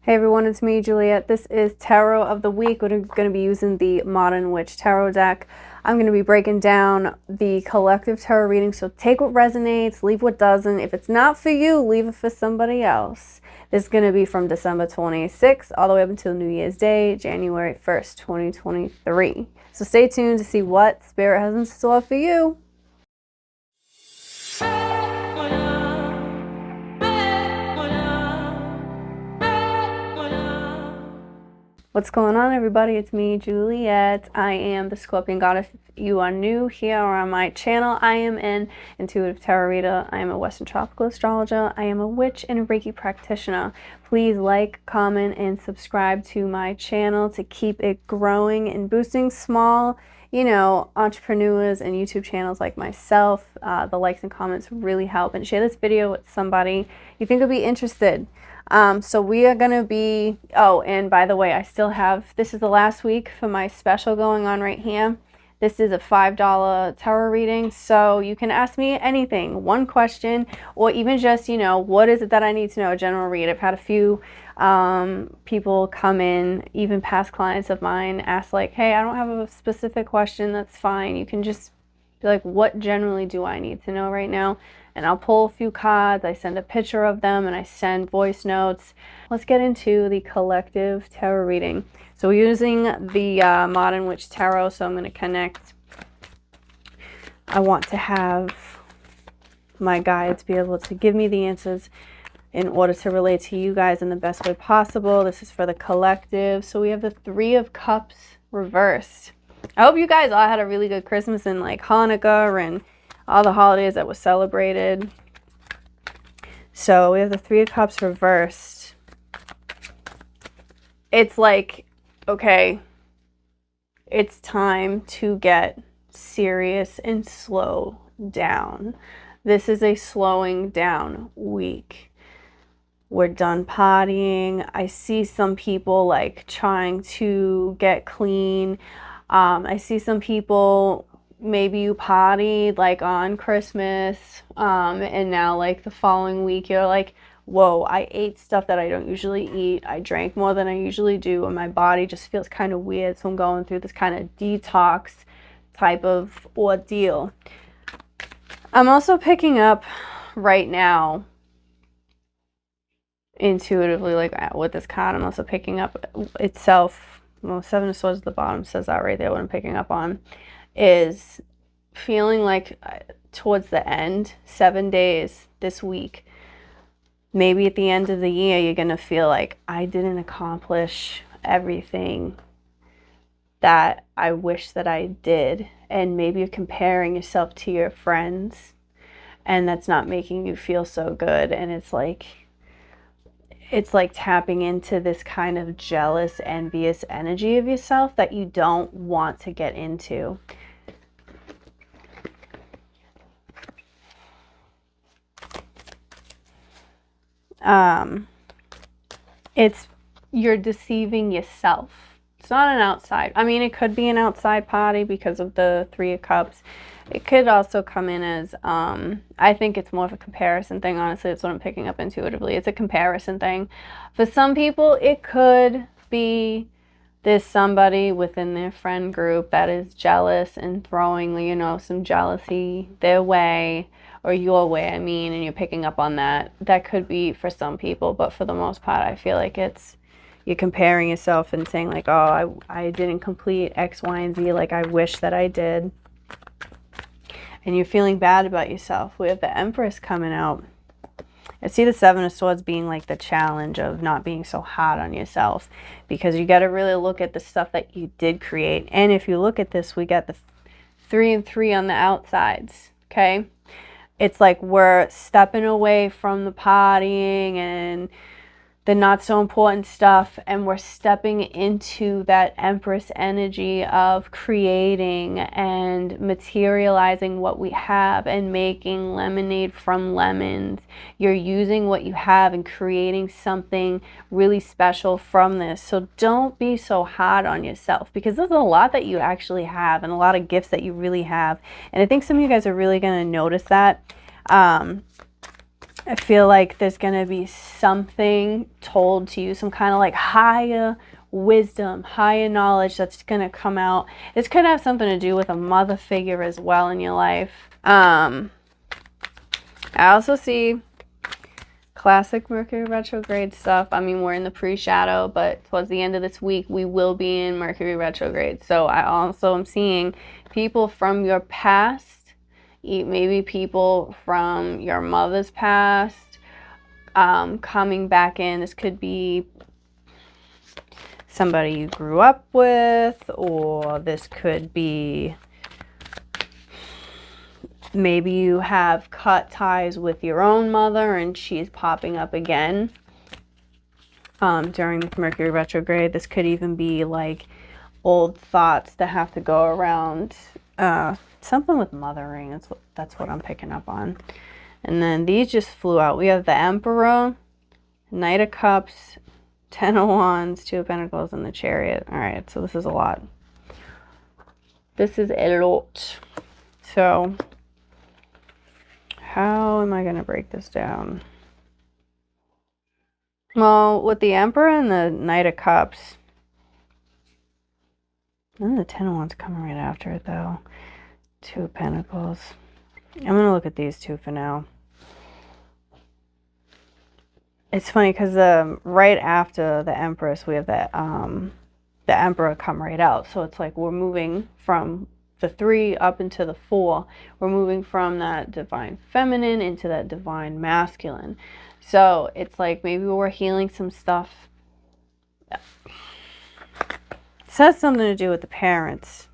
Hey everyone, it's me, Juliet. This is Tarot of the Week. We're going to be using the Modern Witch Tarot deck. I'm going to be breaking down the collective tarot reading, so take what resonates, leave what doesn't. If it's not for you, leave it for somebody else. This is going to be from December 26th all the way up until New Year's Day, January 1st, 2023. So stay tuned to see what Spirit has in store for you. What's going on, everybody? It's me, Juliet. I am the Scorpion Goddess. If you are new here on my channel, I am an intuitive tarot reader. I am a Western tropical astrologer. I am a witch and a Reiki practitioner. Please like, comment, and subscribe to my channel to keep it growing and boosting small, entrepreneurs and YouTube channels like myself. The likes and comments really help. And share this video with somebody you think would be interested. So we are going to be, and by the way, I still have, this is the last week for my special going on right here. This is a $5 tarot reading, so you can ask me anything, one question, or even just, what is it that I need to know, a general read. I've had a few people come in, even past clients of mine, ask like, hey, I don't have a specific question, that's fine. You can just be like, what generally do I need to know right now? And I'll pull a few cards, I send a picture of them, and I send voice notes. Let's get into the collective tarot reading. So we're using the Modern Witch Tarot, so I'm going to connect. I want to have my guides be able to give me the answers in order to relate to you guys in the best way possible. This is for the collective. So we have the Three of Cups reversed. I hope you guys all had a really good Christmas and like Hanukkah and all the holidays that were celebrated. So we have the Three of Cups reversed. It's like, okay, it's time to get serious and slow down. This is a slowing down week. We're done partying. I see some people like trying to get clean. I see some people, maybe you partied like on Christmas, and now like the following week you're like, whoa, I ate stuff that I don't usually eat. I drank more than I usually do, and my body just feels kind of weird. So I'm going through this kind of detox type of ordeal. I'm also picking up right now, intuitively, like with this card, I'm also picking up itself. Well, Seven of Swords at the bottom says that right there, what I'm picking up on is feeling like towards the end, 7 days this week, maybe at the end of the year, you're going to feel like I didn't accomplish everything that I wish that I did. And maybe you're comparing yourself to your friends, and that's not making you feel so good. And it's like tapping into this kind of jealous, envious energy of yourself that you don't want to get into. You're deceiving yourself. It's not an outside. I mean, it could be an outside party because of the Three of Cups. It could also come in as, I think it's more of a comparison thing. Honestly, it's what I'm picking up intuitively. It's a comparison thing. For some people, it could be there's somebody within their friend group that is jealous and throwing, some jealousy their way, or your way, and you're picking up on that. That could be for some people, but for the most part, I feel like you're comparing yourself and saying like, oh, I didn't complete X, Y, and Z like I wish that I did. And you're feeling bad about yourself. We have the Empress coming out. I see the Seven of Swords being like the challenge of not being so hard on yourself, because you got to really look at the stuff that you did create. And if you look at this, we got the 3 and 3 on the outsides, okay? It's like we're stepping away from the partying and the not so important stuff, and we're stepping into that Empress energy of creating and materializing what we have and making lemonade from lemons. You're using what you have and creating something really special from this. So don't be so hard on yourself, because there's a lot that you actually have and a lot of gifts that you really have. And I think some of you guys are really going to notice that. I feel like there's going to be something told to you, some kind of like higher wisdom, higher knowledge that's going to come out. This could have something to do with a mother figure as well in your life. I also see classic Mercury retrograde stuff. I mean, we're in the pre-shadow, but towards the end of this week, we will be in Mercury retrograde. So I also am seeing people from your past, maybe people from your mother's past, coming back in. This could be somebody you grew up with, or this could be maybe you have cut ties with your own mother and she's popping up again during this Mercury retrograde. This could even be like old thoughts that have to go around. Something with mothering. That's what I'm picking up on. And then these just flew out. We have the Emperor, Knight of Cups, Ten of Wands, Two of Pentacles, and the Chariot. All right, so this is a lot. This is a lot. So how am I going to break this down? Well, with the Emperor and the Knight of Cups, and the Ten of Wands coming right after it, though. Two of Pentacles. I'm going to look at these two for now. It's funny because right after the Empress, we have the Emperor come right out. So it's like we're moving from the 3 up into the 4. We're moving from that divine feminine into that divine masculine. So it's like maybe we're healing some stuff. This has something to do with the parents.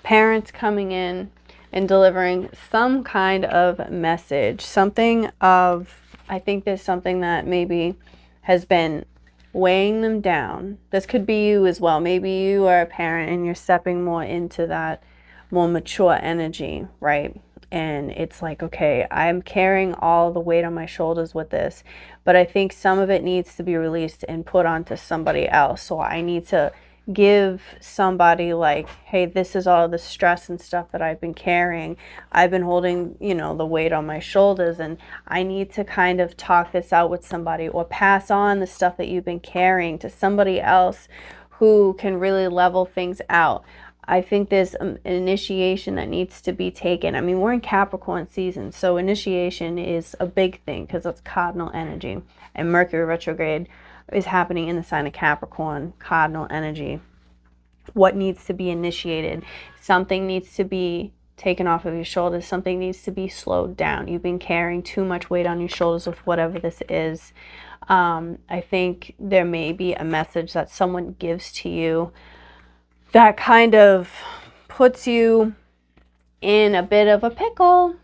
Parents coming in and delivering some kind of message. Something of, I think there's something that maybe has been weighing them down. This could be you as well. Maybe you are a parent and you're stepping more into that more mature energy, right? And it's like, okay, I'm carrying all the weight on my shoulders with this, but I think some of it needs to be released and put onto somebody else. So I need to give somebody like, hey, this is all the stress and stuff that I've been carrying. I've been holding, you know, the weight on my shoulders, and I need to kind of talk this out with somebody, or pass on the stuff that you've been carrying to somebody else who can really level things out. I think there's an initiation that needs to be taken. I mean, we're in Capricorn season, so initiation is a big thing because it's cardinal energy, and Mercury retrograde is happening in the sign of Capricorn, cardinal energy. What needs to be initiated? Something needs to be taken off of your shoulders. Something needs to be slowed down. You've been carrying too much weight on your shoulders with whatever this is. I think there may be a message that someone gives to you that kind of puts you in a bit of a pickle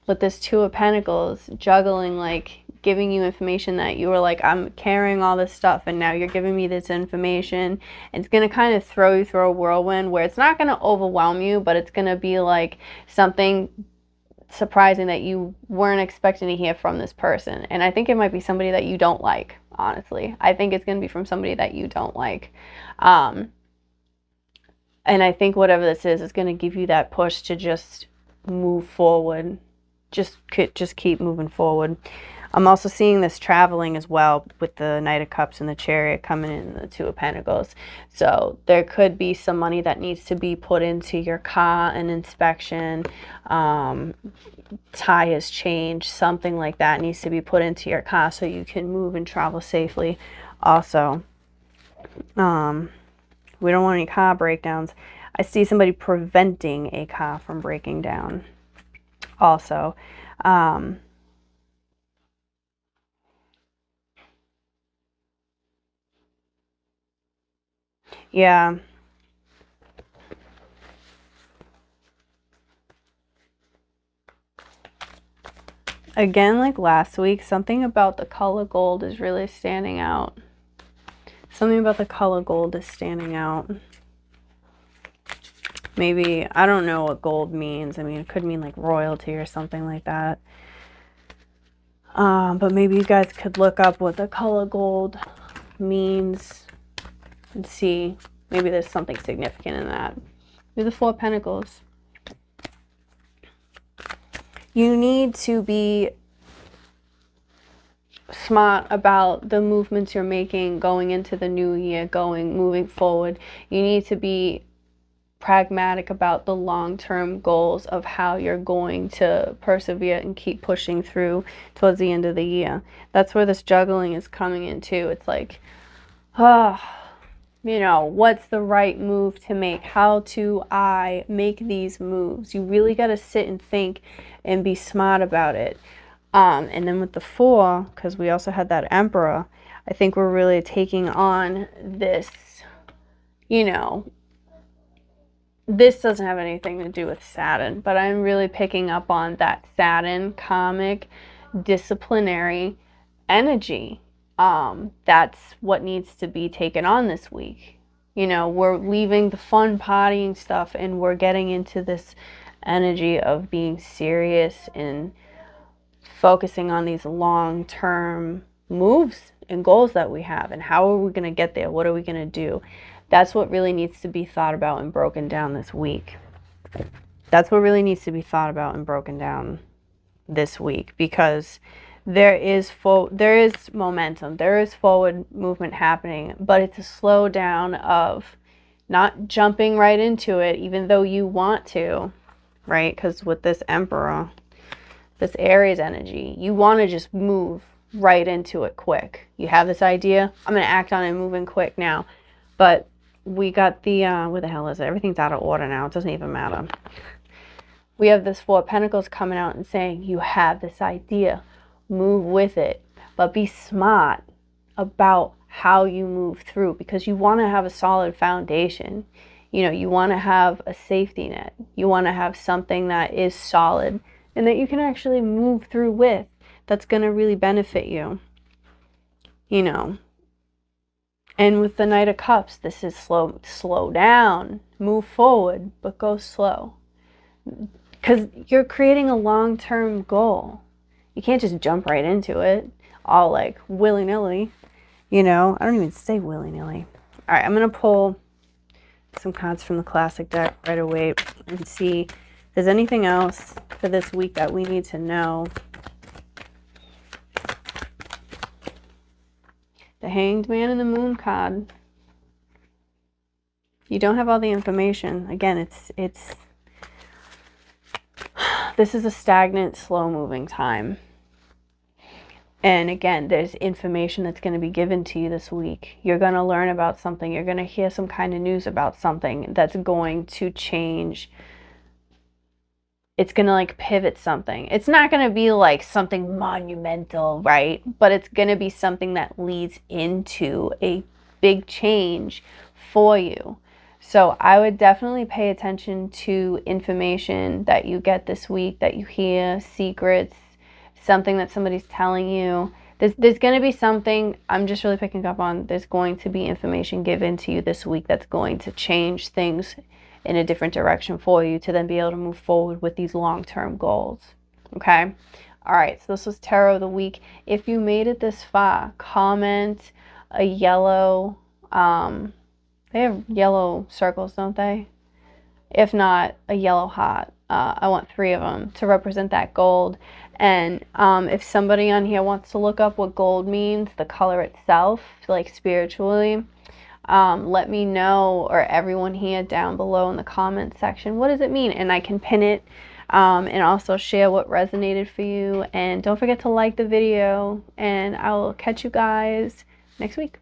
with this Two of Pentacles, juggling, like giving you information that you were like, I'm carrying all this stuff, and now you're giving me this information. And it's going to kind of throw you through a whirlwind where it's not going to overwhelm you, but it's going to be like something surprising that you weren't expecting to hear from this person. And I think it might be somebody that you don't like, honestly. I think it's going to be from somebody that you don't like. And I think whatever this is going to give you that push to just move forward. Just keep moving forward. I'm also seeing this traveling as well with the Knight of Cups and the Chariot coming in, the Two of Pentacles. So there could be some money that needs to be put into your car, an inspection, tires change, something like that needs to be put into your car so you can move and travel safely. Also, we don't want any car breakdowns. I see somebody preventing a car from breaking down. Also, yeah. Again, like last week, something about the color gold is really standing out. Something about the color gold is standing out. Maybe, I don't know what gold means. I mean, it could mean like royalty or something like that. But maybe you guys could look up what the color gold means and see. Maybe there's something significant in that. Maybe the Four of Pentacles. you need to be smart about the movements you're making going into the new year, moving forward. You need to be pragmatic about the long-term goals of how you're going to persevere and keep pushing through towards the end of the year. That's where this juggling is coming into. It's like, you know, what's the right move to make? How do I make these moves? You really got to sit and think and be smart about it. And then with the 4, because we also had that Emperor, I think we're really taking on this, you know, this doesn't have anything to do with Saturn, but I'm really picking up on that Saturn karmic disciplinary energy. That's what needs to be taken on this week. You know, we're leaving the fun partying stuff and we're getting into this energy of being serious and focusing on these long-term moves and goals that we have, and how are we going to get there? What are we going to do? That's what really needs to be thought about and broken down this week. That's what really needs to be thought about and broken down this week, because there is momentum, there is forward movement happening, but it's a slow down of not jumping right into it, even though you want to, right? Because with this Emperor, this Aries energy, you want to just move right into it quick. You have this idea, I'm going to act on it, moving quick now. But we got the, where the hell is it? Everything's out of order now. It doesn't even matter. We have this 4 of Pentacles coming out and saying, you have this idea, move with it, but be smart about how you move through, because you want to have a solid foundation. You know, you want to have a safety net. You want to have something that is solid and that you can actually move through with, that's going to really benefit you, you know. And with the Knight of Cups, this is slow down, move forward, but go slow. Because you're creating a long-term goal. You can't just jump right into it, all like willy-nilly, you know. I don't even say willy-nilly. All right, I'm going to pull some cards from the classic deck right away and see if there's anything else for this week that we need to know. The Hanged Man and the Moon card. You don't have all the information. Again, this is a stagnant, slow-moving time. And again, there's information that's going to be given to you this week. You're going to learn about something. You're going to hear some kind of news about something that's going to change. It's going to like pivot something. It's not going to be like something monumental, right? But it's going to be something that leads into a big change for you. So I would definitely pay attention to information that you get this week, that you hear, secrets, something that somebody's telling you. There's going to be something, I'm just really picking up on, there's going to be information given to you this week that's going to change things in a different direction for you to then be able to move forward with these long-term goals. Okay? All right, so this was Tarot of the Week. If you made it this far, comment a yellow, they have yellow circles, don't they? If not, a yellow heart. I want 3 of them to represent that gold. And if somebody on here wants to look up what gold means, the color itself, like spiritually, let me know, or everyone here down below in the comment section, what does it mean? And I can pin it and also share what resonated for you. And don't forget to like the video, and I will catch you guys next week.